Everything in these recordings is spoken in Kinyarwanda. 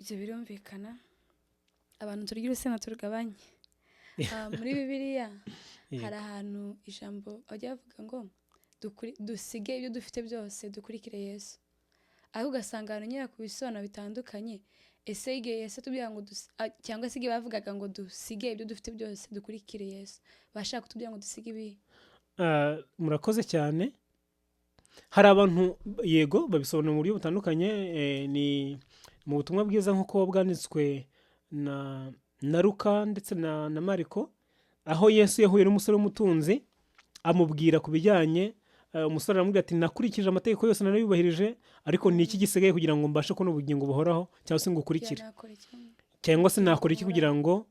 ibyo birumvikana abantu turya urusenda turugabanye. Muri bibiliya hari ahantu ijambo bajya bavuga ngo dusige ibyo dufite byose dukurikire Yesu, ariko ugasanga abantu nyine ku bisobanuro bitandukanye. Ese igihe Yesu atubwira ngo cyangwa se igihe bavugaga ngo dusige ibyo dufite byose dukurikire Yesu, bashaka kutubwira ngo dusige ibi? Murakoze cyane. Hari abantu yego babisobanura mu buryo butandukanye. Ni mu butumwa bwiza nk'uko bwanditswe na Luka ndetse na Mariko, aho Yesu yahuye n'umusore w'umutunzi amubwira ku bijyanye. Umusore aramubwira ati nakurikije amategeko yose narayubahirije, ariko ni iki gisigaye kugira ngo mbashe kubona ubugingo buhoraho cyangwa se ngo ukurikire, cyangwa se nakora iki kugira ngo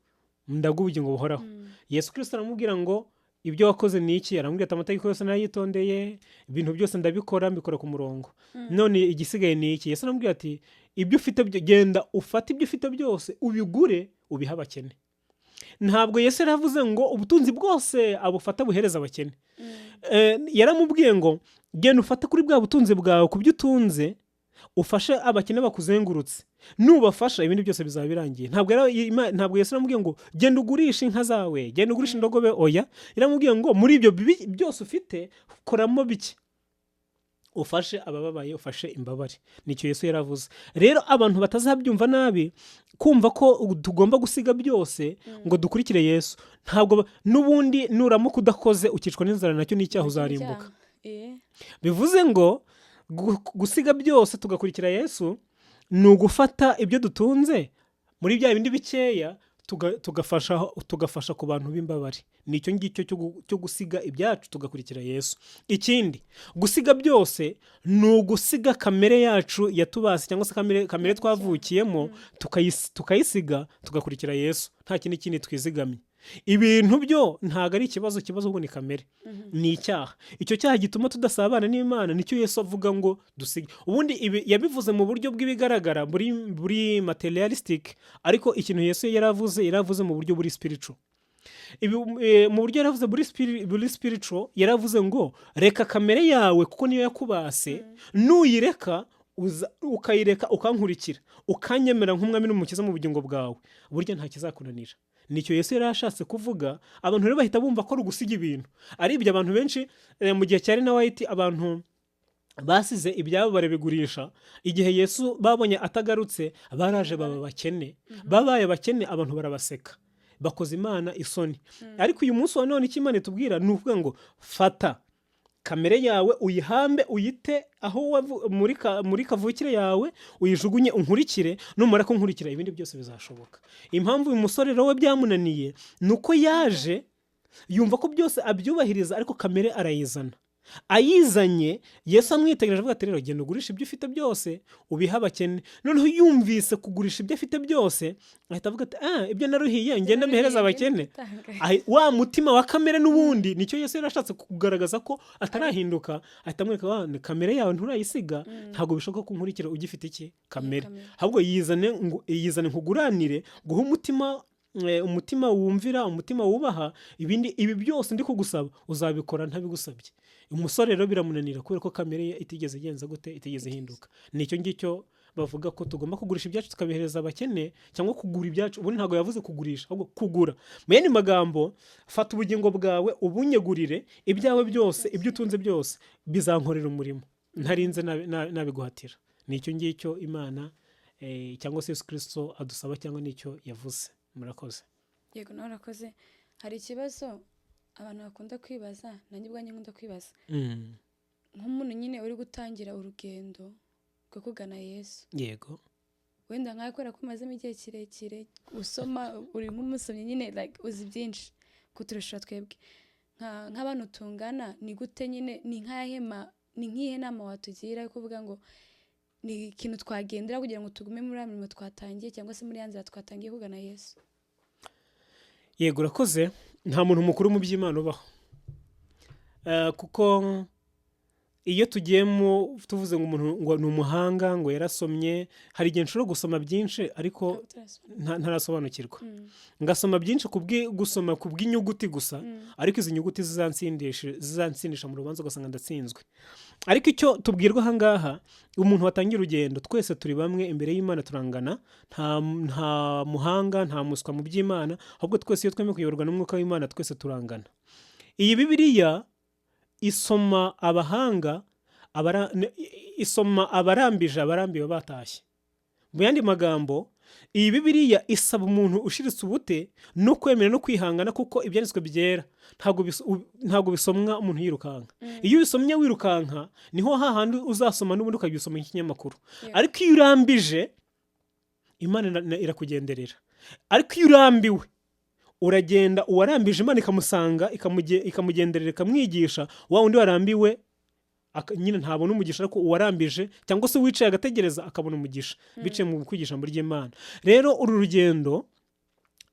ndagwe ubugingo buhoraho? Yesu Kristo aramubwira ngo ibyo wakoze ni iki? Aramubwira ati amategeko yose narayitondeye, ibintu byose mbikora ku murongo, none igisigaye ni iki? Yesu aramubwira ati ibyo ufite genda ufate ibyo ufite byose ubigure ubihe abakene. Ntabwo Yesu yaravuze ngo ubutunzi bwose abufata buhereza abakene. Yaramubwiye ngo genda ufate kuri bwa butunzi bwawe, ku byo utunze ufashe abakene bakuzengurutse, nubafasha ibindi byose bizaba birangiye. Ntabwo Yesu yaramubwiye ngo genda ugurisha inka zawe, genda ugurisha indogobe. Oya, yaramubwiye ngo muri ibyo byose ufite koramo bike, ufashe abababaye, ufashe imbabare. Nicyo Yesu yaravuze. Rero abantu batazabyumva nabi kumva ko tugomba gusiga byose ngo dukurikire Yesu. Ntabwo n'ubundi nuramuka udakoze ukicwa n'inzara, nacyo ni icyaha, uzarimbuka. Bivuze ngo gusiga byose tugakurikira Yesu ni ugufata ibyo dutunze muri bya bindi bikeya tugafasha ku bantu b'imbabare. Nicyo ngicyo cyo gusiga ibyacu tugakurikira Yesu. Ikindi, gusiga byose ni ugusiga kamere yacu yatubase, cyangwa se kamere twavukiyemo tukayisiga tugakurikira Yesu. Nta kindi twizigamye. Ibintu byo ntago ari ikibazo ahubwo ni kamere, ni icyaha. Icyo cyaha gituma tudasabana n'Imana, nicyo Yesu avuga ngo dusige. Ubundi ibi yabivuze mu buryo bw'ibigaragara, buri materialistic, ariko ikintu Yesu yaravuze mu buryo buri spiritual. Mu buryo yaravuze buri spiritual, yaravuze ngo reka kamere yawe kuko niyo yakubase, nuyireka ukayireka ukankurikira, ukanyemera nk'umwami n'umukiza mu bugingo bwawe, burya nta kizakunanira. Nicyo Yesu yari ashatse kuvuga. Abantu rero bahita bumva ko ari ugusiga ibintu. Ari ibyo abantu benshi mu gihe cya Rina White, abantu basize ibyabo barabigurisha. Igihe Yesu babonye atagarutse, baraje baba bakene. Babaye bakene, abantu barabaseka, bakoze Imana isoni. Ariko uyu munsi wa none icyo Imana itubwira ni ukuvuga ngo fata kamere yawe uyihambe, uyite aho muri kavukire yawe, uyijugunye, unkurikire. Numara kunkurikira ibindi byose bizashoboka. Impamvu uyu musore rero we byamunaniye nuko yaje yumva ko byose abyubahiriza, ariko kamere arayizana. Ayizanye, Yesu amwitegereje avuga ati rero genda ugurisha ibyo ufite byose ubihe abakene. Noneho yumvise kugurisha ibyo afite byose, ahita avuga ati ibyo naruhiye ngenda mbihereza abakene. Wa mutima wa kamere n'ubundi nicyo Yesu yarashatse kugaragaza ko atarahinduka. Ahita amwereka kamere yawe nturayisiga, ntabwo bishoboka ko unkurikira ugifite iki kamere. Ahubwo yizane nkuguranire, guha umutima wumvira, umutima wubaha. Ibi byose ndi kugusaba uzabikora ntabigusabye. Umusore rero biramunanira kubera ko kamere ye itigeze igenza gute, itigeze ihinduka. Nicyo ngicyo bavuga ko tugomba kugurisha ibyacu tukabihereza abakene, cyangwa kugura ibyacu. Ubundi ntabwo yavuze kugurisha, ahubwo kugura. Mu yandi magambo, fata ubugingo bwawe ubunyegurire, ibyawe byose, ibyo utunze byose bizankorera umurimo, ntarinze nabiguhatira. Nicyo ngicyo Imana cyangwa se Yesu Kristo adusaba, cyangwa nicyo yavuze. Murakoze. Yego, nawe urakoze. Hari ikibazo abantu bakunda kwibaza, nanjye ubwanjye nkunda kwibaza. Nk'umuntu nyine uri gutangira urugendo rwo kugana Yesu. Yego. Wenda nkawe kubera ko umazemo igihe kirekire usoma, uri nk'umusomyi nyine, like uzi byinshi kuturusha twebwe. Nk'abantu tungana, ni gute nyine, ni nk'ihe nama watugira yo kuvuga ngo ni ikintu twagendera kugira ngo tugume muri ya mirimo twatangiye, cyangwa se muri ya nzira twatangiye kugana Yesu? Yego, urakoze. Nta muntu mukuru mu by'Imana ubaho, kuko iyo tugiyemo tuvuze ngo umuntu ngo ni umuhanga ngo yarasomye, hari igihe nshobora gusoma byinshi ariko ntarasobanukirwa, ngasoma byinshi gusoma ku bw'inyuguti gusa, ariko izi nyuguti zizansindisha mu rubanza ugasanga ndatsinzwe. Ariko icyo tubwirwa aha ngaha, umuntu watangiye urugendo, twese turi bamwe imbere y'Imana, turangana, nta muhanga nta muswa mu by'Imana, ahubwo twese iyo twemeye kuyoborwa n'umwuka w'Imana twese turangana. Iyi Bibiliya isoma abahanga, isoma abarambiwe batashye. Mu yandi magambo, iyi Bibiliya isaba umuntu ushiritse ubute no kwemera no kwihangana, kuko ibyanditswe byera ntabwo bisomwa umuntu yirukanka. Iyo ubisomye wirukanka niho hahandi uzasoma n'ubundi ukabisoma nk'ikinyamakuru. Ariko iyo urambije, Imana irakugenderera. Ariko iyo urambiwe, uragenda, uwarambije Imana ikamusanga, ikamugenderera, ikamwigisha. Wa wundi warambiwe nyine ntabona umugisha, ariko uwarambije cyangwa se wicaye agategereza akabona umugisha biciye mu kwigisha ijambo ry'Imana. Rero uru rugendo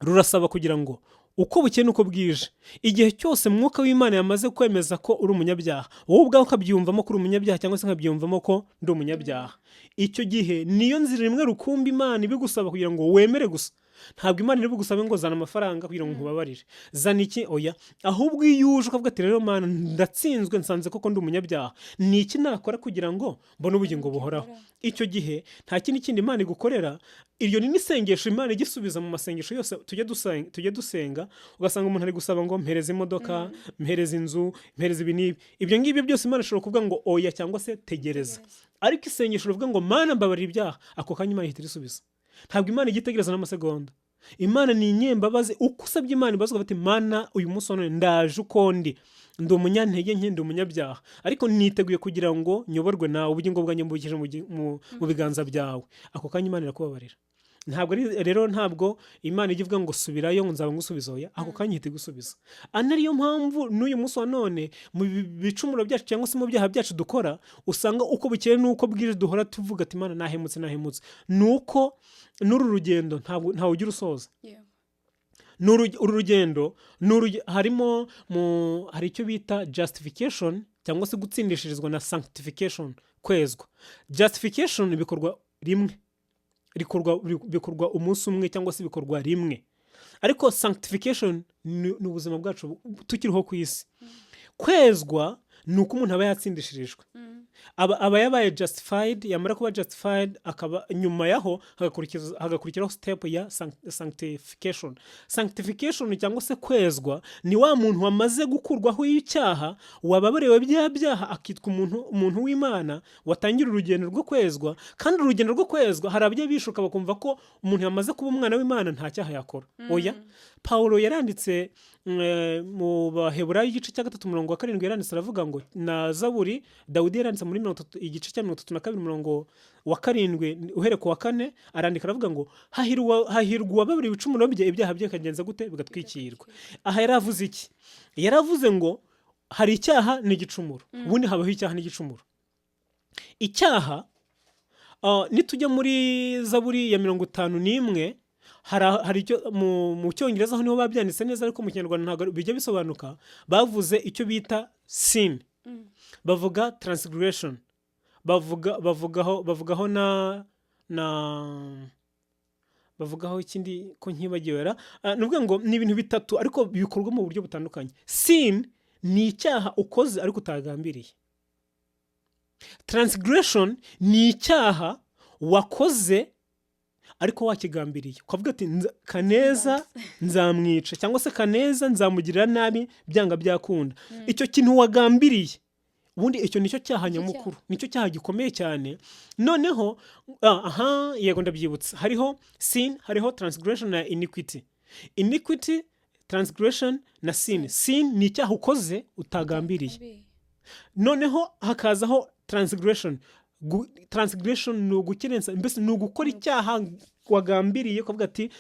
rurasaba kugira ngo uko bukeye n'uko bwije, igihe cyose mwuka w'Imana yamaze kwemeza ko uri umunyabyaha, wowe ubwawe ukabyumvamo ko uri umunyabyaha cyangwa se nkabyumvamo ko ndi umunyabyaha, icyo gihe niyo nzira imwe rukumbi Imana ibigusaba kugira ngo wemere gusa. Ntabwo Imana iri bugusabe ngo zana amafaranga kugira ngo nkubabarire, zana iki, oya. Ahubwo iyo uje ukavuga ati rero Mana ndatsinzwe, nsanze koko ndi umunyabyaha, ni iki nakora kugira ngo mbone ubugingo buhoraho? Icyo gihe nta kindi Imana igukorera. Iryo ni n'isengesho Imana igisubiza mu masengesho yose tujye dusenga, ugasanga umuntu ari gusaba ngo mpereze imodoka, mpereze inzu, mpereze ibi n'ibi. Ibyo ngibyo byose Imana ishobora kuvuga ngo oya cyangwa se tegereza. Ariko isengesho rivuga ngo Mana mbabarira ibyaha, ako kanya Imana ihita irisubiza. Ntabwo Imana igitegereza n'amasegonda. Imana ni inyembabazi. Uko usabye Imana imbabazi ukavuga ati Mana uyu munsi none ndaje uko ndi umunyantege nke, ndi umunyabyaha, ariko niteguye kugira ngo nyoborwe nawe, ubugingo bwanjye mbukije mu biganza byawe, ako kanya Imana irakubabarira. Ntabwo Imana ijya ivuga ngo subirayo ngo nzaba ngusubiza, oya, ako kanya ihita igusubiza. Ariyo mpamvu n'uyu munsi wa none mu bicumuro byacu cyangwa se mu byaha byacu dukora, usanga uko bukeye n'uko bwije duhora tuvuga ati Imana nahemutse. Nuko n'uru rugendo ntawe ugira usoza. Uru rugendo hari icyo bita justification cyangwa se gutsindishirizwa na sanctification, kwezwa. Justification bikorwa rimwe, bikorwa umunsi umwe cyangwa se bikorwa rimwe, ariko sanctification ni ubuzima bwacu tukiriho ku isi. Kwezwa ni uko umuntu aba yatsindishirijwe, aba yabaye justified. Yamara kuba justified, akaba nyuma yaho hagakurikiraho step ya sanctification. Sanctification cyangwa se kwezwa ni wa muntu wamaze gukurwaho icyaha, wababariwe bya byaha, akitwa umuntu w'Imana, watangira urugendo rwo kwezwa. Kandi urugendo rwo kwezwa hari abajya bishuka bakumva ko umuntu yamaze kuba umwana w'Imana nta cyaha yakora. Oya, Pawulo yaranditse mu Baheburayo igice cya 3:7 yaranditse, aravuga ngo na Zaburi Dawidi yaranditse muri igice cya 32:7 uhere ku wa 4, arandika aravuga ngo hahirwa uwababariwe ibicumuro bye, ibyaha bye kagenza gute, bigatwikirwa. Aha yaravuze iki? Yaravuze ngo hari icyaha n'igicumuro. Ubundi habaho icyaha n'igicumuro. Icyaha nitujya muri Zaburi ya 51, hari icyo mu Cyongereza ho niho babyanditse neza, ariko mu Kinyarwanda ntabwo bijya bisobanuka. Bavuze icyo bita sin, bavuga transgression, bavugaho ikindi ko nkibagiwera. Nuvuga ngo ni ibintu bitatu ariko bikorwa mu buryo butandukanye. Sin ni icyaha ukoze ariko utagambiriye. Transgression ni icyaha wakoze ariko wakigambiriye, ukavuga ati Kaneza nzamwica cyangwa se Kaneza nzamugirira nabi byanga byakunda. Icyo kintu wagambiriye, ubundi icyo nicyo cyaha nyamukuru, nicyo cyaha gikomeye cyane. Noneho yego ndabyibutsa, hariho sin, hariho transgression na iniquity. Iniquity, transgression na sin. Sin ni icyaha ukoze utagambiriye. Noneho hakazaho transgression. Transgression ni ugukerensa, mbese ni ugukora icyaha wagambiriye, ukavuga ati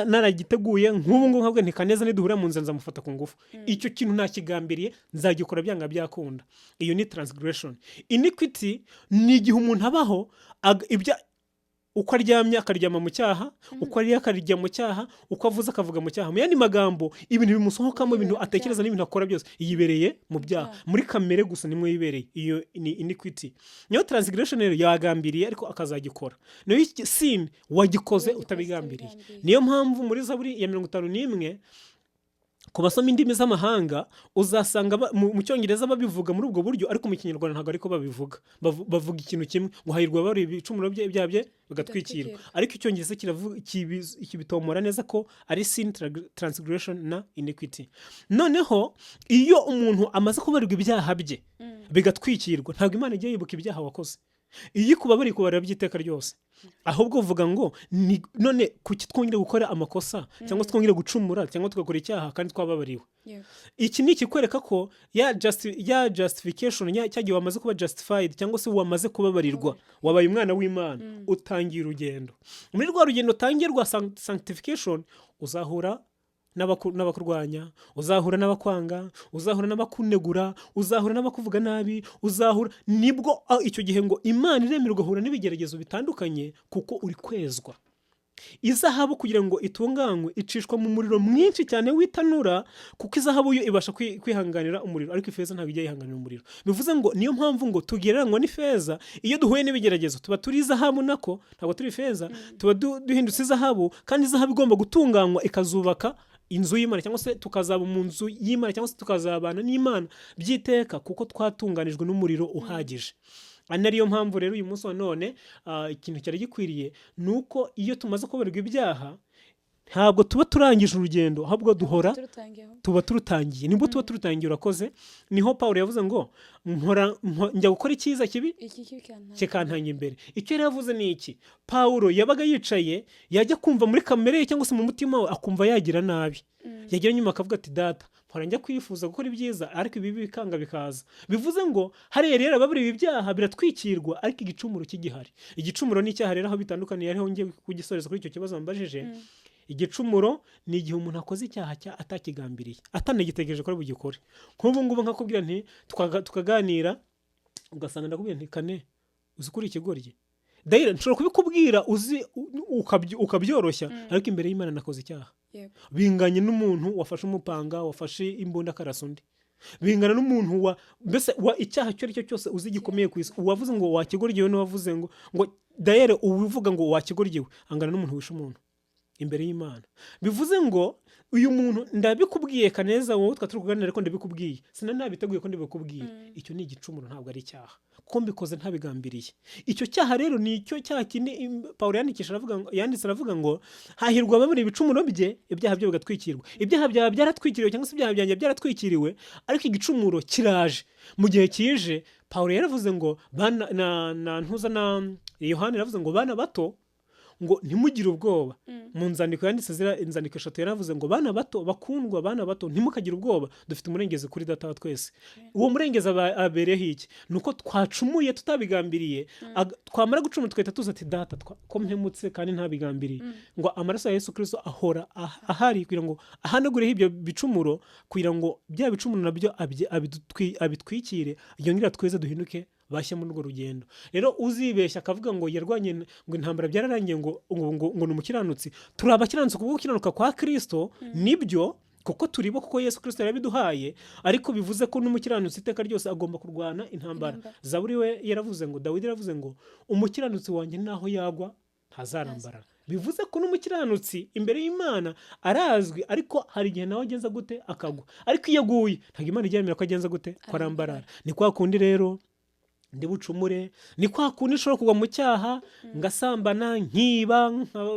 naragiteguye, nk'ubu ngubu nkavuga nti Kaneza niduhura mu nzira nzamufata ku ngufu. Icyo kintu ntakigambiriye, nzagikora byanga byakunda. Iyo ni transgression. Iniquity ni igihe umuntu abaho uko aryamye akaryama mu cyaha, uko ariye akarijya mu cyaha, uko avuze akavuga mu cyaha. Mu yandi magambo ibintu bimusohokamo, ibintu atekereza n'ibintu akora byose yibereye mu byaha, muri kamere gusa nimwe yibereye. Iyo ni iniquity. Niyo transgression rero yagambiriye ariko akazagikora. Niyo sin wagikoze utabigambiriye. Niyo mpamvu muri Zaburi ya 51 ku basoma indimi z'amahanga uzasanga mu cyongereza babivuga muri ubwo buryo, ariko mu kinyarwanda ntabwo ariko babivuga. Bavuga ikintu kimwe ngo hahirwa bari ibicumuro byabye bigatwikirwa, ariko icyongereza kibitomora neza ko ari sin, transgression na iniquity. Noneho iyo umuntu amaze kubarirwa ibyaha bye bigatwikirwa, ntabwo Imana igiye yibuka ibyaha wakoze. Iyo kubabari kubarira by'iteka ryose, ahubwo uvuga ngo none kuki twongera gukora amakosa cyangwa twongera gucumura cyangwa tugakora icyaha kandi twababariwe. Iki ni ikikwereka ko ya justification cyagiye wamaze kuba justified cyangwa se wamaze kubabarirwa, wabaye umwana w'Imana, utangiye urugendo. Muri rwa rugendo utangiye rwa sanctification uzahura n'abakurwanya, uzahura n'abakwanga, uzahura n'abakunegura, uzahura n'abakuvuga nabi, uzahura nibwo icyo gihe ngo Imana iremerwa guhura n'ibigeragezo bitandukanye kuko uri kwezwa. Izahabu kugira ngo itunganywe icishwa mu muriro mwinshi cyane w'itanura, kuko izahabu yo ibasha kwihanganira umuriro, ariko ifeza ntabwo ijya yihanganira umuriro. Bivuze ngo niyo mpamvu ngo tugereranywa n'ifeza. Iyo duhuye n'ibigeragezo tuba turi izahabu nako, ntabwo turi ifeza, tuba duhindutse izahabu, kandi izahabu igomba gutunganywa ikazubaka inzu y'Imana, cyangwa se tukazaba mu nzu y'Imana, cyangwa se tukazabana n'Imana by'iteka kuko twatunganijwe n'umuriro uhagije. Anariyo mpamvu rero uyu munsi wa none ikintu cyari gikwiriye nuko iyo tumaze kubarirwa ibyaha ntabwo tuba turangije urugendo, ahubwo duhora tuba turutangiye. Nibwo tuba turutangiye. Urakoze. Niho Pawulo yavuze ngo njya gukora icyiza kibi kikantanga imbere. Icyo yari yavuze ni iki? Pawulo yabaga yicaye, yajya kumva muri kamere ye cyangwa se mu mutima we akumva yagira nabi, yagira nyuma akavuga ati data mpora njya kwifuza gukora ibyiza ariko ibibi bikanga bikaza. Bivuze ngo hariya rero ababuriwe ibyaha biratwikirwa, ariko igicumuro kigihari. Igicumuro n'icyaha rero aho bitandukaniye, ariho ngiye kugisoreza kuri icyo kibazo mbajije. Igicumuro ni igihe umuntu akoze icyaha atakigambiriye, atanagitegereje ko ari bugikore. Nk'ubu ngubu nkakubwira nti tukaganira, ugasanga ndakubwira nti Kane uzi kuri ikigoryi, Daira nshobora kubikubwira uzi ukabyoroshya, ariko imbere y'Imana nakoze icyaha. Binganye n'umuntu wafashe umupanga, wafashe imbunda akarasa undi. Bingana n'umuntu mbese icyaha cyo ari cyo cyose uzi gikomeye ku isi. Uwavuze ngo wakigoryewe n'uwavuze ngo Daira uvuga ngo wakigoryewe angana n'umuntu wishe umuntu imbere y'Imana. Bivuze ngo uyu muntu ndabikubwiye Kaneza, wowe twaturi kuganira ariko ndabikubwiye sinanabiteguye ko ndabikubwiye. Icyo ni igicumuro, ntabwo ari icyaha, kuko mbikoze ntabigambiriye. Icyo cyaha rero ni icyo cyaha kindi Pawulo yanditse aravuga ngo hahirwa ababura ibicumuro bye, ibyaha bye bigatwikirwa. Ibyaha byawe byaratwikiriwe cyangwa se ibyaha byanjye byaratwikiriwe, ariko igicumuro kiraje. Mu gihe kije Pawulo yaravuze ngo na Yohana yaravuze ngo bana bato ngo ntimugire ubwoba. Mu nzandiko yanditse inzandiko 3 yaravuze ngo bana bato bakundwa, bana bato ntimukagire ubwoba, dufite umurengezi kuri data wa twese. Uwo murengezi abereyeho iki? Nuko twacumuye tutabigambiriye, twamara gucumura twahita tuza ati data ko mpemutse kandi ntabigambiriye. Ngo amaraso ya Yesu Kristo ahora ahari kugira ngo ahanagureho ibyo bicumuro, kugira ngo bya bicumuro nabyo abitwikire, yongera tweze duhinduke bashya muri urwo rugendo. Rero uzibeshya akavuga ngo yarwanye ngo intambara byararangiye ngo ni umukiranutsi. Turi abakiranutsi kubwo gukiranuka kwa Kristo, nibyo kuko turibo, kuko Yesu Kristo yarabiduhaye, ariko bivuze ko n'umukiranutsi iteka ryose agomba kurwana intambara. Zaburi we yaravuze ngo, Dawidi yaravuze ngo umukiranutsi wanjye naho yagwa ntazarambarara. Bivuze ko n'umukiranutsi imbere y'Imana arazwi, ariko hari igihe nawe agenza gute akagwa, ariko iyo aguye ntabwo Imana iryemera ko agenza gute ko arambarara. Ni kwa kundi rero ndi bucumure, ni kwa kundi nshobora kugwa mu cyaha, ngasambana, nkiba,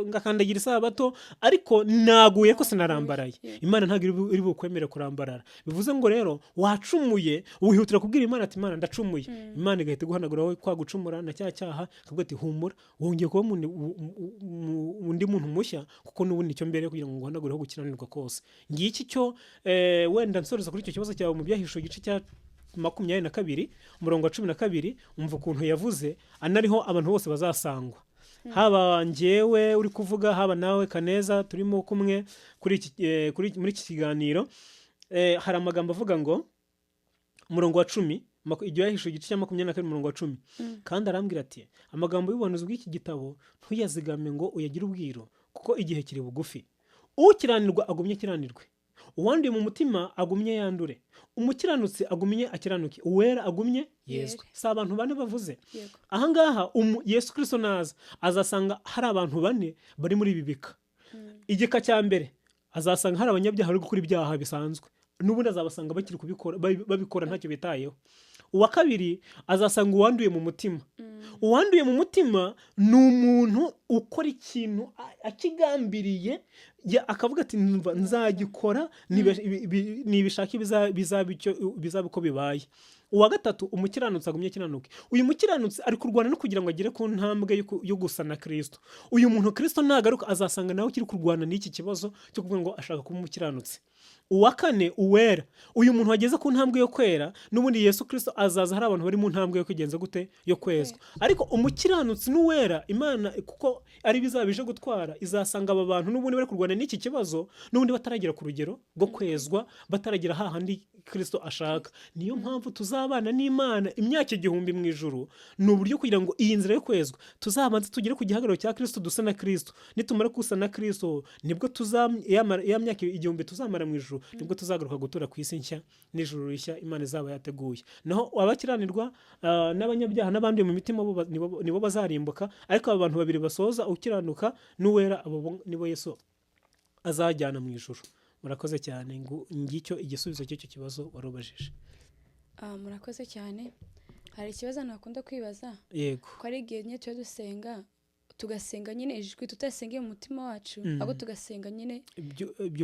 ngakandagira isabato, ariko naguye ko sinarambaraye. Imana ntabwo iri bukwemere kurambarara. Bivuze ngo rero wacumuye wihutira kubwira Imana ati Imana ndacumuye. Imana igahita guhanaguraho kwa gucumura na cya cyaha, akavuga ati humura, wongeye kuba undi muntu mushya, kuko n'ubundi icyo mbere kugira ngo nguhanagureho gukiranirwa kose. Ngiki cyo wenda nsoreza kuri icyo kibazo cyawe mu byahisho igice cya 22 umurongo wa 12, umva ukuntu yavuze anariho abantu bose bazasangwa. Haba njyewe uri kuvuga, haba nawe Kaneza turimo kumwe muri iki kiganiro, hari amagambo avuga ngo umurongo wa 10, igihe yahishuye igice cya 22:10 kandi arambwira ati amagambo y'ubuhanuzi bw'iki gitabo ntuyazigame ngo uyagire ubwiro kuko igihe kiri bugufi. Ukiranirwa agumye akiranirwe, uwanduye mu mutima agumye yandure, umukiranutsi agumye akiranuke, uwera agumye yezwe. Si abantu bane bavuze ahangaha. Yesu Kristo naza azasanga hari abantu bane bari muri ibi bika. Igika cya mbere azasanga hari abanyabyaha bari gukora ibyaha bisanzwe, n'ubundi azabasanga bakiri kubikora babikora ntacyo bitayeho. Uwa kabiri azasanga uwanduye mu mutima. Uwanduye mu mutima ni umuntu ukora ikintu akigambiriye akavuga ati nzagikora nibishaka bizaba uko bibaye. Uwa gatatu umukiranutsi agumye akiranuke. Uyu mukiranutsi ari kurwana no kugira ngo agere ku ntambwe yo gusa na Kristo. Uyu muntu Kristo nagaruka azasanga nawe kiri kurwana n'iki kibazo cyo kuvuga ngo ashaka kuba umukiranutsi. Uwa kane uwera, uyu muntu wageze ku ntambwe yo kwera, n'ubundi Yesu Kristo azaza hari abantu bari mu ntambwe yo kwigenza gute yo kwezwa. Ariko umukiranutsi n'uwera Imana kuko ari bizabije gutwara izasanga aba bantu n'ubundi bari kurwana n'iki kibazo, n'ubundi bataragera ku rugero rwo kwezwa, bataragera hahandi Kristo ashaka. Niyo mpamvu tuzabana n'Imana imyaka 1000 mu ijuru. Ni uburyo kugira ngo iyi nzira yo kwezwa tuzabanze tugere ku gihagararo cya Kristo, dusa na Kristo. Nitumara kusa na Kristo nibwo ya myaka 1000 tuzamara mu ijuru, nibwo tuzagaruka gutura ku isi nshya n'ijuru rishya Imana izaba yateguye. Naho abakiranirwa n'abanyabyaha n'abandi mu mitima nibo bazarimbuka. Ariko aba bantu babiri basoza ukiranuka n'uwera, abo nibo Yesu azajyana mu ijuru. Murakoze cyane. Ngicyo igisubizo cy'icyo kibazo warubajije. Murakoze cyane. Hari ikibazo nakunda kwibaza. Yego. Ko ari igihe nyine dusenga tugasenga nyine ijwi tutasengeye mu mutima wacu, ahubwo tugasenga nyine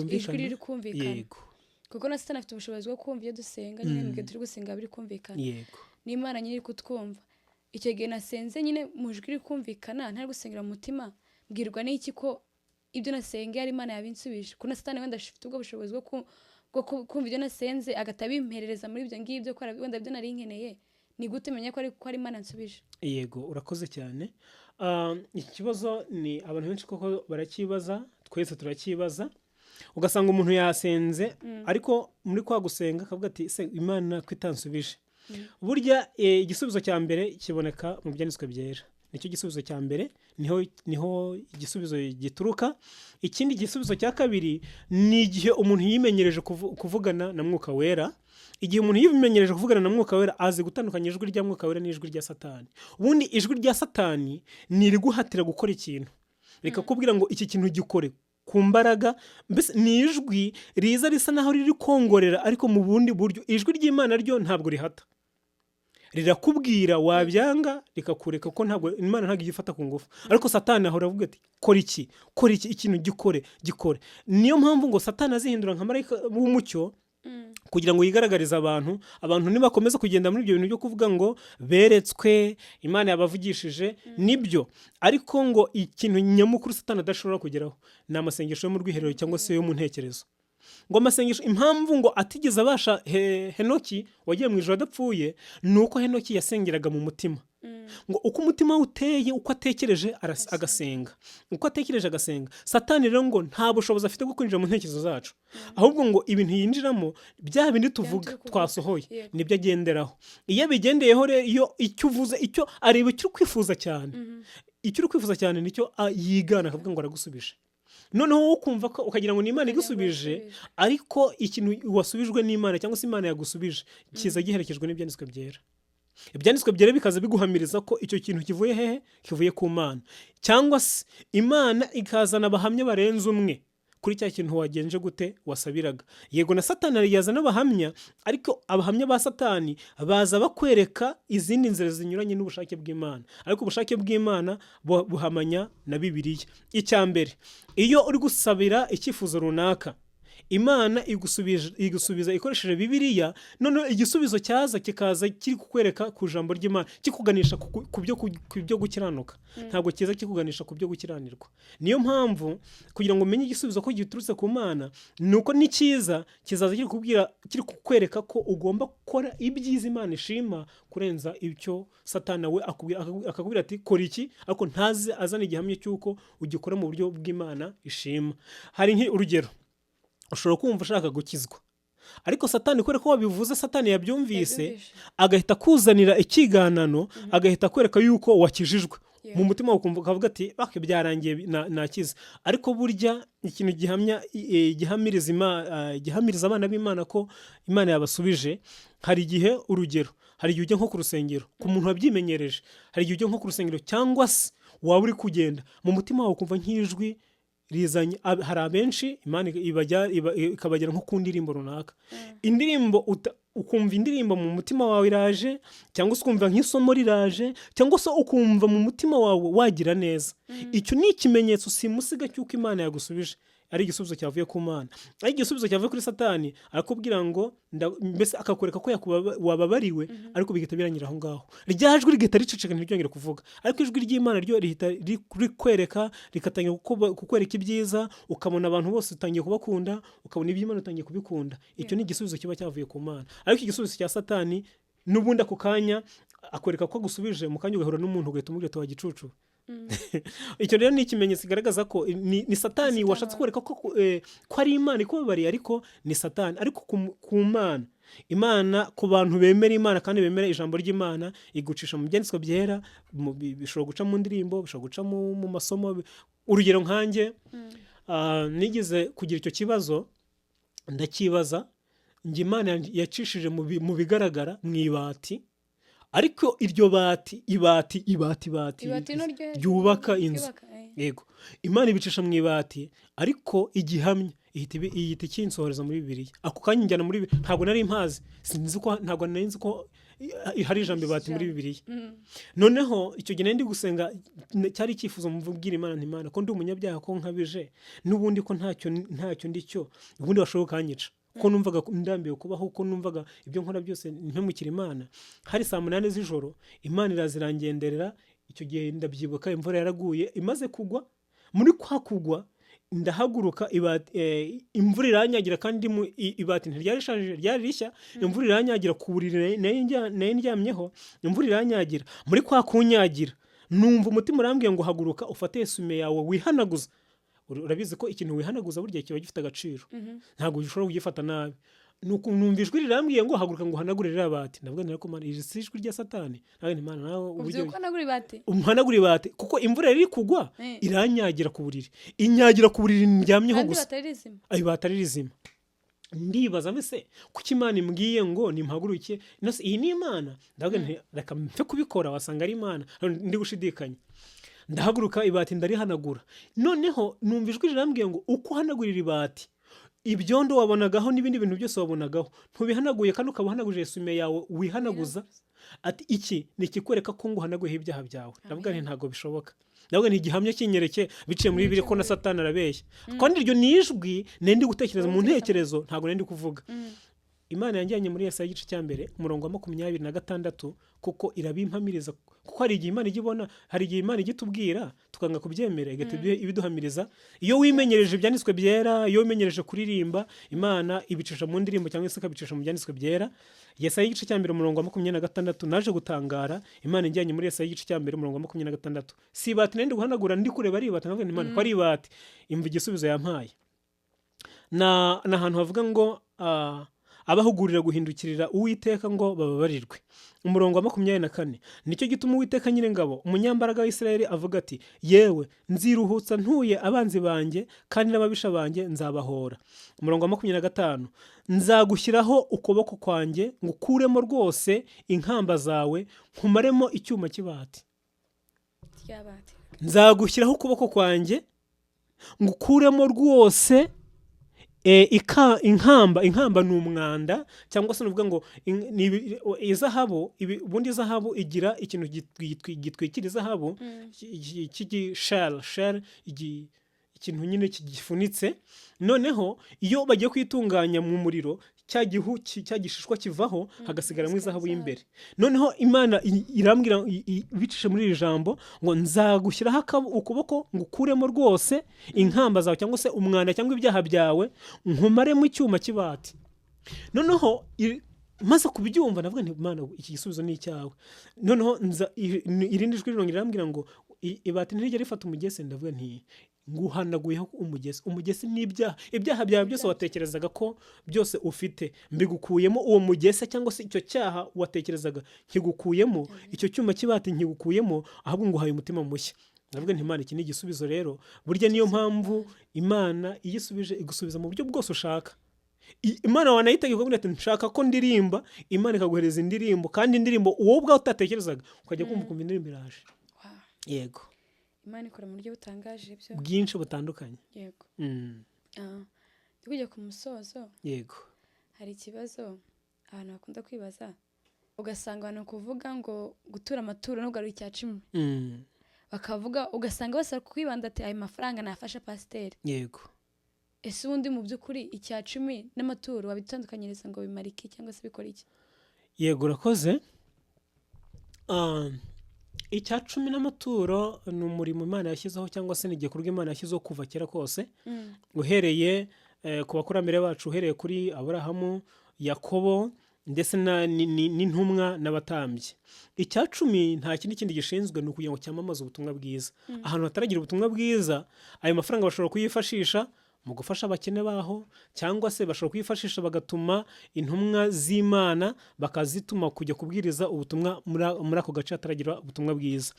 ijwi riri kumvikana. Yego. Kuko na Satani afite ubushobozi bwo kumva iyo dusenga nyine mu gihe turi gusenga biri kumvikana. Yego. N'Imana nyine iri kutwumva. Icyo gihe nasenze nyine mu jwi riri kumvikana ntari gusengera mu mutima, mbwirwa n'iki ko ibyo nasengeye ari Imana yabinsubije. Kuko na Satani wenda afite ubwo bushobozi bwo kumva ibyo nasenze agatabimperereza muri ibyo ngibyo ko wenda ibyo nari nkeneye. Ni gute menya ko ari Imana nsubije? Yego, urakoze cyane. Ikibazo ni abantu benshi koko barakibaza, twese turakibaza. Ugasanga umuntu yasenze ariko muri kwa gusenga akavuga ati se Imana kwitansubije. Burya igisubizo cya mbere kiboneka mu byanditswe byera. Nicyo gisubizo cya mbere, niho igisubizo gituruka. Ikindi gisubizo cya kabiri ni igihe umuntu yimenyereje kuvugana na Mwuka Wera. Igihe umuntu yimenyereje kuvugana na Mwuka Wera azi gutandukanya ijwi rya Mwuka Wera n'ijwi rya Satani. Ubundi ijwi rya Satani ni iriguhatira gukora ikintu, reka kubwira ngo iki kintu gikore ku mbaraga. Mbese ni ijwi riza risa naho riri kongorera, ariko mu bundi buryo. Ijwi ry'Imana ryo ntabwo rihata, rirakubwira wabyanga rikakureka, ko ntabwo Imana ntabwo igifata ku ngufu. Ariko Satani ahora avuga ati kora iki ikintu gikore. Niyo mpamvu ngo Satani azihindura nka marayika w'umucyo kugira ngo yigaragarize abantu nibakomeza kugenda muri ibyo bintu byo kuvuga ngo beretswe Imana yabavugishije nibyo. Ariko ngo ikintu nyamukuru Satani adashobora kugeraho ni amasengesho yo mu rwiherero cyangwa se yo mu ntekerezo. Ngo amasengesho, impamvu ngo atigeze abasha Henoki wagiye mu ijuru adapfuye, ni uko Henoki yasengeraga mu mutima. Ngo uko umutima uteye, uko atekereje agasenga, uko atekereje agasenga. Satani rero ngo nta bushobozi afite bwo kwinjira mu ntekerezo zacu, ahubwo ngo ibintu yinjiramo bya bindi tuvuga twasohoye nibyo agenderaho. Iyo bigendeyeho rero, iyo icyo uvuze, icyo areba icyo uri kwifuza cyane, icyo uri kwifuza cyane nicyo yigana akavuga ngo aragusubije. Noneho wowe ukumva ko ukagira ngo ni Imana igusubije, ariko ikintu wasubijwe n'Imana cyangwa se Imana yagusubije kiza giherekejwe n'ibyanditswe byera. Ibyanditswe byera bikaza biguhamiriza ko icyo kintu kivuye hehe, kivuye ku Mana, cyangwa se Imana ikazana abahamya barenze umwe kuri cya kintu wagenje gute wasabiraga. Yego na Satani yazana abahamya, ariko abahamya ba Satani baza bakwereka izindi nzira zinyuranye n'ubushake bw'Imana. Ariko ubushake bw'Imana buhamanya na Bibiliya. Icya mbere, iyo uri gusabira icyifuzo runaka, Imana igusubiza ikoresheje Bibiliya. None igisubizo kikaza kiri kukwereka ku ijambo ry'Imana, kikuganisha ku byo gukiranuka. Ntabwo kiza kikuganisha ku byo gukiranirwa. Niyo mpamvu kugira ngo umenye igisubizo ko giturutse ku Mana, nuko ni cyiza kizaza kiri kukwereka ko ugomba gukora ibyiza Imana ishima kurenza icyo Satani we akakubwira ati kora iki, ariko ntazi azana igihamya cy'uko ugikora mu buryo bw'Imana ishima. Hari nk'urugero, ushobora kumva ushaka gukizwa, ariko satani kubera ko wabivuze satani yabyumvise Yabyumvishe. agahita akuzanira ikiganano agahita akwereka yuko wakijijwe Yeah. mu mutima ukumva ukavuga ati bake byarangiye nakize ariko burya ikintu gihamiriza abana b'Imana ko Imana yabasubije. Hari igihe urugero, hari igihe ujya nko ku rusengero ku muntu wabyimenyereje, hari igihe ujya nko ku rusengero cyangwa se waba uri kugenda mu mutima wawe ukumva nk'ijwi rizanye. Hari abenshi Imana ikabagera nko ku ndirimbo runaka, indirimbo ukumva indirimbo mu mutima wawe iraje, cyangwa se ukumva nk'isomo riraje, cyangwa se ukumva mu mutima wawe wagira neza. Icyo ni ikimenyetso simusiga cy'uko Imana yagusubije, ari igisubizo cyavuye ku Mana. Ari igisubizo cyavuye kuri satani arakubwira ngo mbese akakwereka ko wababariwe, ariko bigahita birangira aho ngaho. Rya jwi rigahita riceceka ntiryongere kuvuga, ariko ijwi ry'Imana ryo rihita rikwereka, rikatangira kukwereka ibyiza, ukabona abantu bose utangiye kubakunda, ukabona iby'Imana utangiye kubikunda. Icyo ni igisubizo kiba cyavuye ku Mana. Ariko igisubizo cya satani n'ubundi ako kanya akwereka ko agusubije, mu kanya ugahura n'umuntu ugahita umubwira ati wagicucu. Icyo rero ni ikimenyetso kigaragaza ko ni satani washatse kwereka ko ari Imana ikubabariye, ariko ni satani. Ariko ku Mana, Imana ku bantu bemera Imana kandi bemera ijambo ry'Imana, igucisha mu byanditswe byera, bishobora guca mu ndirimbo, bishobora guca mu masomo. Urugero nkanjye nigeze kugira icyo kibazo, ndakibaza njye Imana yacishije mu bigaragara mu ibati, ariko iryo ibati ryubaka inzu. Yego, Imana ibicisha mu ibati, ariko igihamya ihita ikinsohoreza muri Bibiliya. Ako kanya njyana muri ntabwo nari mpazi, ntabwo nari nzi ko hari ijambo ibati muri Bibiliya. Noneho icyo gihe ndi gusenga, cyari icyifuzo mubwira Imana nti Imana, ko ndi umunyabyaha, ko nkabije, n'ubundi ko ntacyo ndicyo, ubundi washoboka kanyica, ko numvaga ndambiwe kubaho, ko numvaga ibyo nkora byose mpemukira Imana. Hari saa 8 z'ijoro Imana irazirangenderera. Icyo gihe ndabyibuka, imvura yaraguye, imaze kugwa. Muri kwa kugwa ndahaguruka, imvura iranyagira, kandi ibati ntiryari rishaje, ryari rishya. Imvura iranyagira ku buriri nayo ndyamyeho, imvura iranyagira. Muri kwa kunyagira numva umutima urambwiye ngo haguruka ufate esume yawe wihanaguza. Urabizi ko ikintu wihanaguza burya kiba gifite agaciro, ntabwo ushobora kugifata nabi. Nuko numva ijwi rirambwiye ngo haguruka ngo uhanagure ririya bati. Ndavuga nti Mana, iri si ijwi rya satani? Nawe Imana, nawe uburyo uhanagura ibati, kuko imvura iri kugwa iranyagira ku buriri, inyagira ku buriri ndyamyeho gusa, ibati ari rizima. Ndibaza mbese kuki Imana imbwiye ngo nimpaguruke, iyi ni Imana? Ndavuga nti reka mpfe kubikora, wasanga ari Imana. Ndi gushidikanya, ndahaguruka, ibati ndarihanagura. Noneho numva ijwi rirambwiye ngo uko uhanagurira ibati, ibyondo wabonagaho n'ibindi bintu byose wabonagaho ntubihanaguye, kandi ukaba uhanaguje esume yawe wihanaguza. Ati iki ni ikikwereka ko ngo uhanaguyeho ibyaha byawe. Ndavuga nti ntabwo bishoboka. Ndavuga nti igihamya kinyereke biciye muri Bibiliya ko na satani arabeshya, kandi iryo ni ijwi ndi gutekereza mu ntekerezo, ntabwo ndi kuvuga. Imana yanjyanye muri Yesaya igice cya mbere umurongo wa 26, kuko irabimpamiriza. Kuko hari igihe Imana igibona, hari igihe Imana igitubwira tukanga kubyemera, ibiduhamiriza. Iyo wimenyereje ibyanditswe byera, iyo wimenyereje kuririmba, Imana ibicisha mu ndirimbo cyangwa se ikabicisha mu byanditswe byera. Yesaya igice cya mbere umurongo wa 26, naje gutangara. Imana injyanye muri Yesaya igice cya mbere umurongo wa 26, si ibati ndi guhanagura, ndi kureba ari ibati. Ndavuga nti Imana, ko ari ibati, imva igisubizo yampaye. Na ahantu havuga ngo abahugurira guhindukirira Uwiteka ngo bababarirwe. Umurongo wa 24, nicyo gituma Uwiteka Nyir'ingabo, umunyambaraga wa Isirayeli avuga ati, yewe nziruhutsa ntuye abanzi banjye, kandi n'ababisha banjye nzabahora. Umurongo wa 25, nzagushyiraho ukuboko kwanjye ngukuremo rwose inkamba zawe, nkumaremo icyuma cy'ibati. Nzagushyiraho ukuboko kwanjye ngukuremo rwose inkamba ni umwanda, cyangwa se nuvuga ngo izahabu. Ubundi izahabu igira ikintu gitwikira izahabu cy'igishell, ikintu nyine kigifunitse. Noneho iyo bagiye kwitunganya mu muriro, cya gishishwa kivaho, hagasigaramo izahabu y'imbere. Noneho Imana irambwira bicishe muri iri jambo ngo nzagushyiraho ukuboko ngukuremo rwose inkamba zawe, cyangwa se umwanda cyangwa ibyaha byawe, nkumaremo icyuma cy'ibati. Noneho maze kubyumva navuga nti Imana, iki gisubizo ni icyawe. Noneho irindi jwi rirambwira ngo ibati ntirijya rifata umugese, ndavuga nti nguhanaguyeho umugese ibyaha byawe byose watekerezaga ko byose ufite mbigukuyemo, uwo mugese cyangwa se icyo cyaha watekerezaga nkigukuyemo, icyo cyuma cy'ibati nkigukuyemo, ahubwo nguhaye umutima mushya. ndavuga nti Imana, iki ni igisubizo rero. Burya niyo mpamvu Imana iyisubije igusubiza mu buryo bwose ushaka. Imana wanayitega ikavuga ati nshaka ko ndirimba, Imana ikaguhereza indirimbo, kandi indirimbo wowe ubwawe utatekerezaga ukajya kumva indirimbo iraje. Yego, Imana ikora mu buryo butangaje byo bwinshi butandukanye. Yego. Tujya ku musozo. Yego. Hari ikibazo abantu bakunda kwibaza, ugasanga abantu kuvuga ngo gutura amaturo no kugarura icya 10. Bakavuga ugasanga bose kwibanda ati ayo mafaranga nafasha pasiteri. Yego. Ese ubundi mu by'ukuri icya 10 n'amaturo wabitandukanyiriza ngo bimara iki cyangwa se bikora iki? Yego, urakoze. Icya 10 n'amaturo ni umurimo Imana yashyizeho, cyangwa se ni igikorwa Imana yashyizeho kuva kera kose, uhereye ku bakurambere bacu, uhereye kuri Aburahamu, Yakobo, ndetse n'intumwa n'abatambyi. Icya 10 nta kindi gishinzwe, ni ukugira ngo cyamamaze ubutumwa bwiza. Ahantu hataragira ubutumwa bwiza, ayo mafaranga bashobora kuyifashisha mu gufasha abakene baho, cyangwa se bashobora kuyifashisha bagatuma intumwa z'Imana bakazituma kujya kubwiriza ubutumwa muri ako gace hataragira ubutumwa bwiza.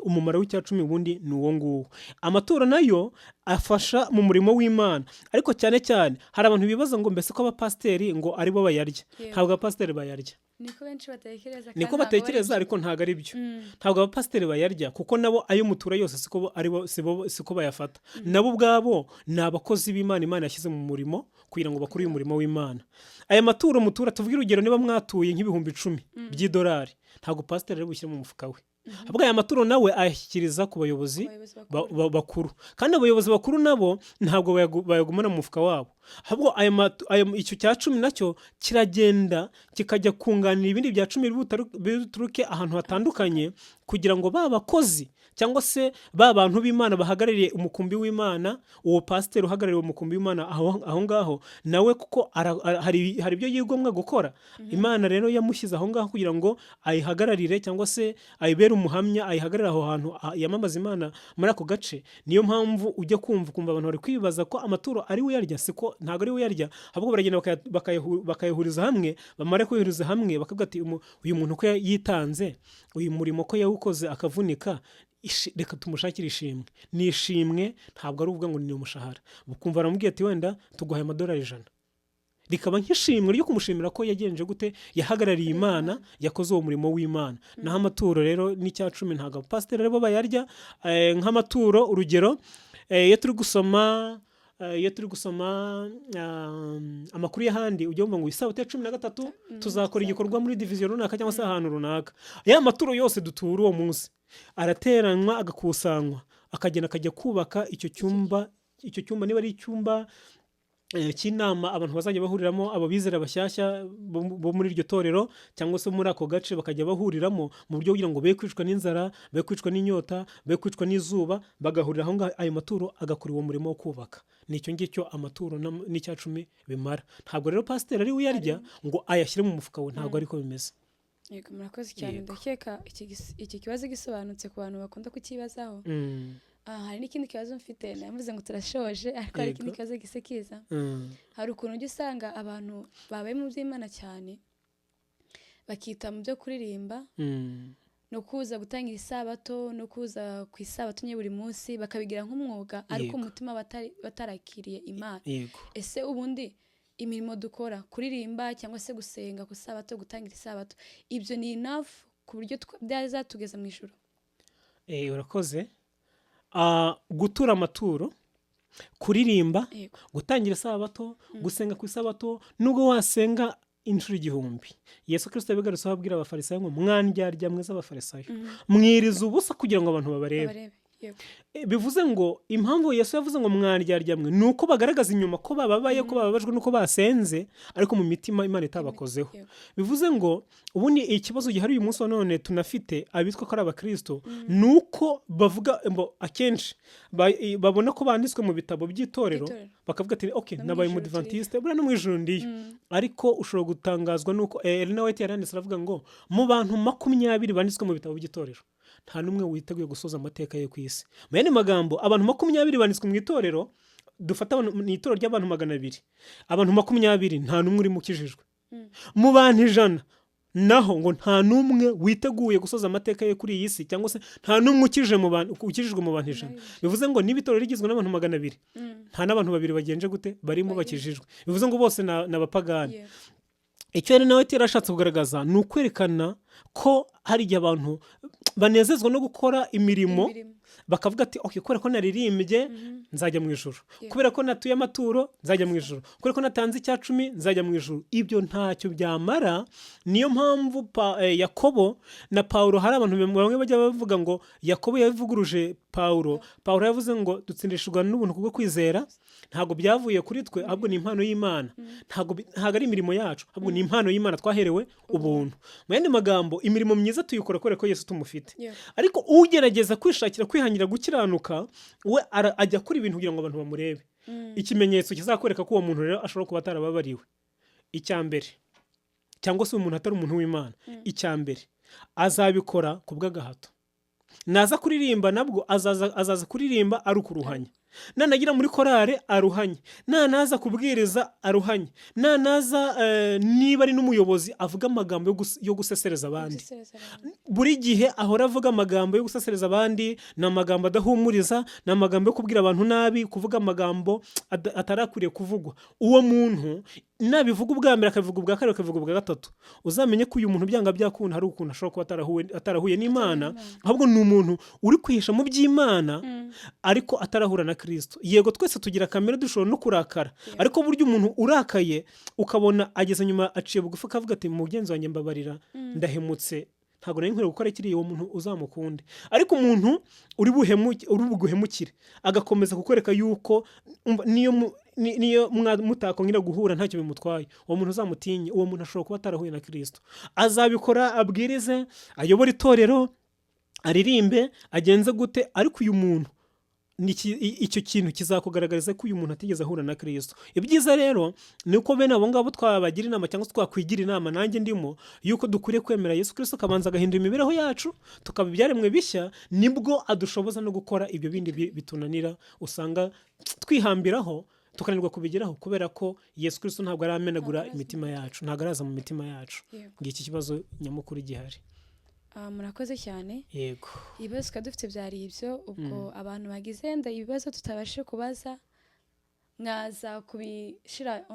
Umumaro w'icya 10 ubundi ni uwo nguwo. Amaturo nayo afasha mu murimo w'Imana, ariko cyane cyane hari abantu bibaza ngo mbese ko abapasiteri ngo aribo bayarya. Ntabwo abapasiteri bayarya. Niko benshi batekereza, niko batekereza, ariko ntago ari byo. Ntabwo abapasiteri bayarya, kuko nabo ayo mutura yose siko bayafata. Nabo ubwabo ni abakozi b'Imana Imana yashyize mu murimo kugira ngo bakore uyu murimo w'Imana. Aya maturo mutura, tuvuge urugero, niba mwatuye nk'ibihumbi 10 by'idolari, ntabwo pasiteri ari bushyire mu mufuka we. Ahubwo aya maturo nawe ayashyikiriza ku bayobozi bakuru, kandi abayobozi bakuru nabo ntabwo bayagumana mu mufuka wabo. Ahubwo icyo cya 10 nacyo kiragenda kikajya kunganira ibindi bya 10 bituruke ahantu hatandukanye, kugira ngo babakozi cyangwa se bantu b'Imana bahagarariye umukumbi w'Imana, uwo pasiteri uhagarariye umukumbi w'Imana aho ngaho nawe, kuko hari ibyo yigomwa gukora. Imana rero yamushyize aho ngaho kugira ngo ayihagararire, cyangwa se ayibere umuhamya, ayihagararire aho hantu yamamaza Imana muri ako gace. Niyo mpamvu ujya kumva abantu bari kwibaza ko amaturo ari we yarya. Siko, ntabwo ari we yarya, ahubwo baragenda bakayahuriza hamwe. Bamara kuyahuriza hamwe bakavuga ati uyu muntu ko yitanze, uyu murimo ko yawukoze akavunika, reka tumushakire ishimwe. Ni ishimwe, ntabwo ari uvuga ngo ni umushahara. Bukumva aramubwiye ati wenda tuguhaye $100, rikaba nk'ishimwe ryo kumushimira ko yagenje gute, yahagarariye Imana, yakoze uwo murimo w'Imana. Naho amaturo rero n'icya 10 ntabwo abapasiteri bo bayarya. Nk'amaturo, urugero, iyo turi gusoma amakuru y'ahandi, ujya wumva ngo isabato ya 13 tuzakora igikorwa muri diviziyo runaka cyangwa se ahantu runaka. Ya maturo yose dutura uwo munsi arateranywa, agakusanywa, akagenda akajya kubaka icyo cyumba. Niba ari icyumba cy'inama abantu bazajya bahuriramo, ababizera bashyashya bo muri iryo torero cyangwa se muri ako gace, bakajya bahuriramo mu buryo kugira ngo be kwicwa n'inzara, be kwicwa n'inyota, be kwicwa n'izuba, bagahurira aho ngaho. Ayo maturo agakora uwo murimo wo kubaka. Nicyo ngicyo amaturo n'icya 10 bimara. Ntabwo rero pasiteri ari we yarya ngo ayashyire mu mufuka we, ntabwo ariko bimeze. Yego, murakoze cyane. Ndakeka iki kibazo gisobanutse ku bantu bakunda kukibazaho. Hari n'ikindi kibazo mfite, navuze ngo turashoje, ariko hari ikindi kibazo gisekiza. Hari ukuntu ujya usanga abantu babaye mu by'Imana cyane, bakita mu byo kuririmba, no kuza gutangira isabato, no kuza ku isabato nye buri munsi, bakabigira nk'umwuga, ariko umutima batarakiriye Imana. Ese ubundi imirimo dukora, kuririmba cyangwa se gusenga ku isabato, gutangira isabato, ibyo ni enough ku buryo byazatugeza mu ijuru? Urakoze. Gutura amaturo, kuririmba, gutangira isabato, gusenga ku isabato, nubwo wasenga inshuro 1000. Yesu Kristo yabigarutse ababwira abafarisayo ngo mwandyarya mwe z'abafarisayo, mwiriza ubusa kugira ngo abantu babarebe. Bivuze ngo impamvu Yesu yavuze ngo mwandyarya mwe ni uko bagaragaza inyuma ko bababaye, ko bababajwe nuko basenze, ariko mu mitima Imana itabakozeho. Bivuze ngo ubundi ikibazo gihari uyu munsi wa none tunafite abitwa ko ari abakristo, nuko bavuga akenshi babona ko banditswe mu bitabo by'itorero, bakavuga ati okay, nabaye umudivantiste, buriya no mu ijuru ndiyo. Ariko ushobora gutangazwa nuko Ellen White yaranditse aravuga ngo mu bantu 20 banditswe mu bitabo by'itorero nta n'umwe witeguye gusoza amateka ye ku isi. Mu yandi magambo, abantu 20 banditswe mu itorero, dufata mu itorero ry'abantu 200, abantu 20 nta n'umwe urimo ukijijwe. Mu bantu 100 naho ngo nta n'umwe witeguye gusoza amateka ye kuri iyi si, cyangwa se nta n'umwe ukijijwe mu bantu 100. Bivuze ngo niba itorero rigizwe n'abantu 200, nta n'abantu 2 bagenje gute barimo bakijijwe. Bivuze ngo bose n'abapagani. Icyo rero nawe yarashatse kugaragaza ni ukwerekana ko hari igihe abantu banezezwa no gukora imirimo, bakavuga ati okay, kubera ko naririmbye nzajya mu ijuru, kubera ko natuye amaturo nzajya mu ijuru, kubera ko natanze 10 nzajya mu ijuru. Ibyo ntacyo byamara. Niyo mpamvu Yakobo na Paulo, hari abantu bamwe bajya bavuga ngo Yakobo yavuguruje Paulo yavuze ngo dutsindishijwe n'ubuntu kubwo kwizera, ntago byavuye kuri twe, ahubwo ni impano y'Imana. Ntago ari imirimo yacu, ahubwo ni impano y'Imana twaherewe ubuntu. Mu yandi magambo, imirimo myiza tuyikora kubera ko Yesu tumufite. Ariko ugerageza kwishakira kwihangira gukiranuka, we ajya kuri ibintu kugira ngo abantu bamurebe. Ikimenyetso kizakwereka ko uwo muntu rero ashobora kuba atarababariwe, icyambere, cyangwa se umuntu atari umuntu w'Imana, icyambere azabikora kubw'agahato. Naza kuririmba nabwo azaza kuririmba ari ukuruhanya. Nanagira muri korale aruhanye, nanaza kubwiriza aruhanye, nanaza niba ari n'umuyobozi avuga amagambo yo gusesereza abandi. Buri gihe ahora avuga amagambo yo gusesereza abandi, na amagambo adahumuriza, na amagambo yo kubwira abantu nabi, kuvuga amagambo atarakwiriye kuvugwa. Uwo muntu nabivuga ubwa mbere, akavuga ubwa kabiri, akavuga ubwa gatatu, uzamenye ko uyu muntu byanga byakunda hari ukuntu ashobora kuba atarahuye n'Imana, ahubwo ni umuntu uri kwihisha mu by'Imana ariko atarahura na Kristo. Yego twese tugira kamere, dushobora no kurakara, ariko buryo umuntu urakaye ukabona ageze nyuma aciye bugufi akavuga ati mugenzi wanjye mbabarira, ndahemutse, ntago nari nkwiye gukora kiriya, uwo muntu uzamukunde. Ariko umuntu uri buguhemukire agakomeza kukwereka yuko niyo mutakongera guhura ntacyo bimutwaye, uwo muntu uzamutinye, uwo muntu ashobora kuba atarahuye na Kristo. Azabikora, abwirize, ayobora itorero, aririmbe, agenze gute, ariko uyu muntu icyo kintu kizakugaragariza ko uyu muntu atigeze ahura na Kristo. Ibyiza rero ni uko bene abo ngabo twabagira inama, cyangwa se twakwigira inama, nanjye ndimo, yuko dukwiriye kwemera Yesu Kristo, akabanza agahindura imibereho yacu, tukaba ibyaremwe bishya, nibwo adushoboza no gukora ibyo bindi bitunanira, usanga twihambiraho tukanirwa kubigeraho, kubera ko Yesu Kristo ntabwo aramenagura imitima yacu, ntabwo araza mu mitima yacu. Ngiki kibazo nyamukuru gihari. Murakoze cyane. Yego, ibibazo twari dufite byari ibyo. Ubwo abantu bagize wenda ibibazo tutabashe kubaza, mwaza kubishyira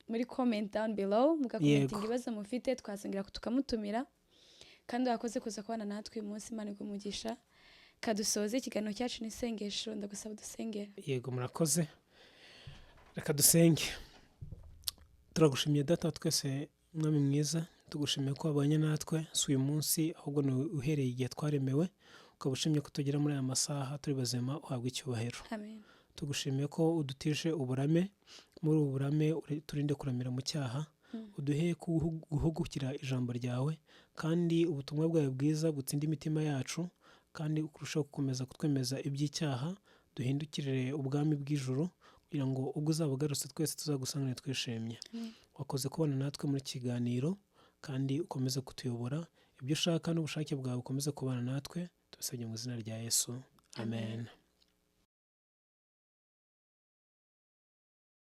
muri comment down below, mugakomentinga ibibazo mufite, twasengera tukamutumira. Kandi wakoze kuza kubana natwe uyu munsi, Imana igumugisha. Kadusoze ikiganiro cyacu n'isengesho, ndagusaba dusengere. Yego, murakoze. Reka dusenge. Turagushimiye Data twese, Mwami mwiza, tugushimiye ko wabanye natwe si uyu munsi, ahubwo ni uhereye igihe twaremewe, ukaba ushimye ko tugera muri aya masaha turi bazima, uhabwe icyubahiro. Amen. Tugushimiye ko udutije uburame, muri ubu burame turinde kuramira mu cyaha, uduhe guhugukira ijambo ryawe, kandi ubutumwa bwawe bwiza butsinda imitima yacu, kandi ukurushaho gukomeza kutwemeza iby'icyaha, duhindukirire ubwami bw'ijuru, kugira ngo ubwo uzaba ugarutse twese tuzagusanganire twishimye. Wakoze kubana natwe muri kiganiro, kandi ukomeze kutuyobora, ibyo ushaka n'ubushake bwawe ukomeze kubana natwe, tubisabye mu izina rya Yesu. Amen.